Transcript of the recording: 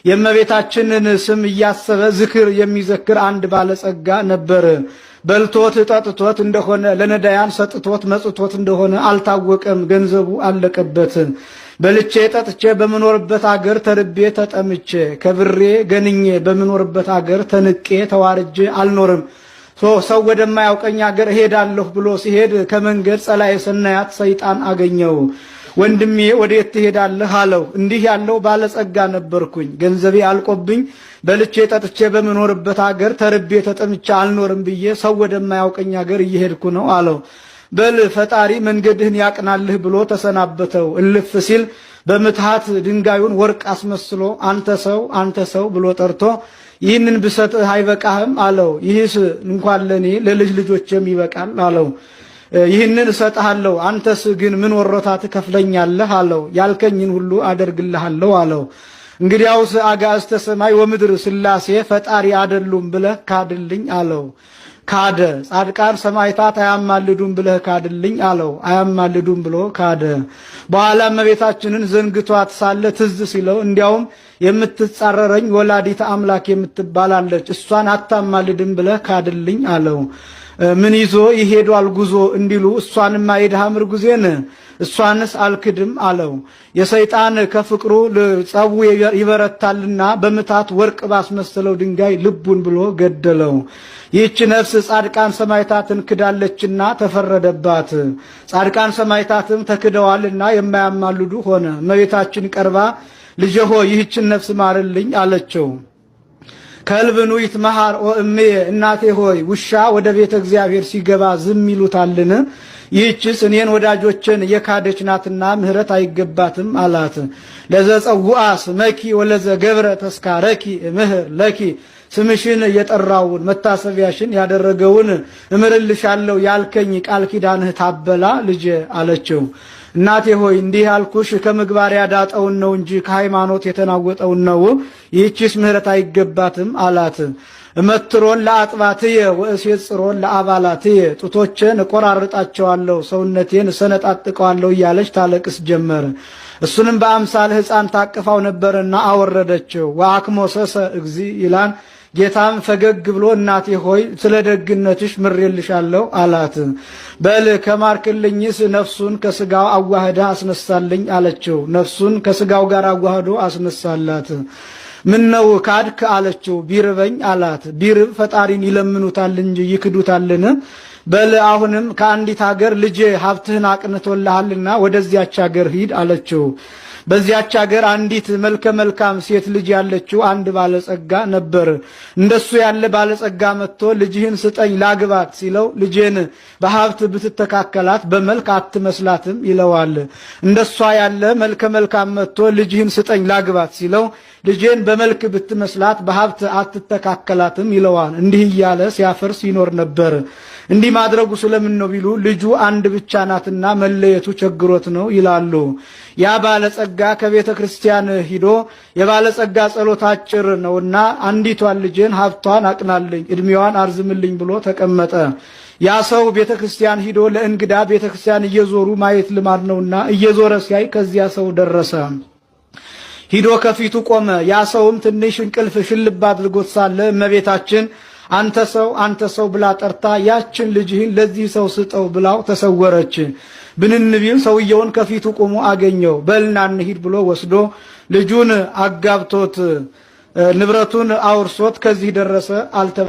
የእመቤታችንን ስም እያሰበ ዝክር የሚዘክር አንድ ባለጸጋ ነበር። በልቶት ጠጥቶት እንደሆነ ለነዳያን ሰጥቶት መጽቶት እንደሆነ አልታወቀም። ገንዘቡ አለቀበት። በልቼ ጠጥቼ በመኖርበት አገር ተርቤ ተጠምቼ ከብሬ ገንኜ በመኖርበት አገር ተንቄ ተዋርጄ አልኖርም። ሰው ወደማያውቀኝ አገር እሄዳለሁ ብሎ ሲሄድ ከመንገድ ጸላኤ ሰናያት ሰይጣን አገኘው። ወንድሜ ወዴት ትሄዳለህ አለው። እንዲህ ያለው ባለጸጋ ነበርኩኝ፣ ገንዘቤ አልቆብኝ በልቼ ጠጥቼ በመኖርበት አገር ተርቤ ተጠምቼ አልኖርም ብዬ ሰው ወደማያውቀኝ አገር እየሄድኩ ነው አለው። በል ፈጣሪ መንገድህን ያቅናልህ ብሎ ተሰናበተው። እልፍ ሲል በምትሃት ድንጋዩን ወርቅ አስመስሎ አንተ ሰው ብሎ ጠርቶ ይህንን ብሰጥህ አይበቃህም አለው። ይህስ እንኳን ለኔ ለልጅ ልጆችም ይበቃል አለው። ይህንን እሰጥሃለሁ፣ አንተስ ግን ምን ወሮታ ትከፍለኛለህ አለው። ያልከኝን ሁሉ አደርግልሃለሁ አለው። እንግዲያውስ አጋዕዝተ ሰማይ ወምድር ሥላሴ ፈጣሪ አይደሉም ብለህ ካድልኝ አለው። ካደ። ጻድቃን ሰማዕታት አያማልዱም ብለህ ካድልኝ አለው። አያማልዱም ብሎ ካደ። በኋላ እመቤታችንን ዘንግቷት ሳለ ትዝ ሲለው እንዲያውም የምትጻረረኝ ወላዲተ አምላክ የምትባላለች እሷን አታማልድም ብለህ ካድልኝ አለው። ምን ይዞ ይሄዷል ጉዞ እንዲሉ እሷንማ የድሃ ምርጉዜን እሷንስ አልክድም አለው። የሰይጣን ከፍቅሩ ጸቡ ይበረታልና በምታት ወርቅ ባስመሰለው ድንጋይ ልቡን ብሎ ገደለው። ይህች ነፍስ ጻድቃን ሰማዕታትን ክዳለችና ተፈረደባት። ጻድቃን ሰማዕታትም ተክደዋልና የማያማልዱ ሆነ። እመቤታችን ቀርባ ልጄ ሆይ ይህችን ነፍስ ማርልኝ አለችው። ከልብኑ ይትመሃር ኦእሜ እናቴ ሆይ ውሻ ወደ ቤተ እግዚአብሔር ሲገባ ዝም ይሉታልን? ይህችስ እኔን ወዳጆችን የካደች ናትና ምህረት አይገባትም አላት። ለዘጸውአ ስመኪ ወለዘ ገብረ ተስካረኪ ምህር ለኪ ስምሽን የጠራውን መታሰቢያሽን ያደረገውን እምርልሻለሁ ያልከኝ ቃል ኪዳንህ ታበላ ልጄ አለችው። እናቴ ሆይ እንዲህ ያልኩሽ ከምግባር ያዳጠውን ነው እንጂ ከሃይማኖት የተናወጠውን ነው። ይህችስ ምህረት አይገባትም አላት። እመትሮን ለአጥባትየ ወእሴጽሮን ለአባላትየ ጡቶችን እቆራርጣቸዋለሁ ሰውነቴን እሰነጣጥቀዋለሁ እያለች ታለቅስ ጀመር። እሱንም በአምሳል ሕፃን ታቅፋው ነበርና አወረደችው። ወአክሞሰሰ እግዚ ይላን ጌታም ፈገግ ብሎ እናቴ ሆይ ስለ ደግነትሽ ምሬልሻለሁ አላት። በል ከማርክልኝስ ነፍሱን ከስጋው አዋህዳ አስነሳልኝ አለችው። ነፍሱን ከስጋው ጋር አዋህዶ አስነሳላት። ምን ነው ካድክ አለችው። ቢርበኝ አላት። ቢርብ ፈጣሪን ይለምኑታል እንጂ ይክዱታልን? በል አሁንም ከአንዲት ሀገር ልጄ ሀብትህን አቅንቶልሃልና ወደዚያች ሀገር ሂድ አለችው። በዚያች ሀገር አንዲት መልከ መልካም ሴት ልጅ ያለችው አንድ ባለጸጋ ነበር። እንደሱ ያለ ባለጸጋ መጥቶ ልጅህን ስጠኝ ላግባት ሲለው ልጄን በሀብት ብትተካከላት በመልክ አትመስላትም ይለዋል። እንደሷ ያለ መልከ መልካም መጥቶ ልጅህን ስጠኝ ላግባት ሲለው ልጄን በመልክ ብትመስላት በሀብት አትተካከላትም ይለዋል። እንዲህ እያለ ሲያፈርስ ይኖር ነበር። እንዲህ ማድረጉ ስለምን ነው ቢሉ ልጁ አንድ ብቻ ናትና መለየቱ ቸግሮት ነው ይላሉ። ያ ባለጸጋ ከቤተ ክርስቲያን ሂዶ የባለጸጋ ጸሎት አጭር ነውና አንዲቷን ልጄን ሀብቷን አቅናልኝ እድሜዋን አርዝምልኝ ብሎ ተቀመጠ። ያ ሰው ቤተ ክርስቲያን ሂዶ ለእንግዳ ቤተ ክርስቲያን እየዞሩ ማየት ልማድ ነውና እየዞረ ሲያይ ከዚያ ሰው ደረሰ። ሂዶ ከፊቱ ቆመ። ያ ሰውም ትንሽ እንቅልፍ ሽልብ አድርጎት ሳለ እመቤታችን አንተ ሰው ብላ ጠርታ ያችን ልጅህን ለዚህ ሰው ስጠው ብላው ተሰወረች። ብንንቢል ሰውየውን ከፊቱ ቆሞ አገኘው። በልና እንሂድ ብሎ ወስዶ ልጁን አጋብቶት ንብረቱን አውርሶት ከዚህ ደረሰ አልተባ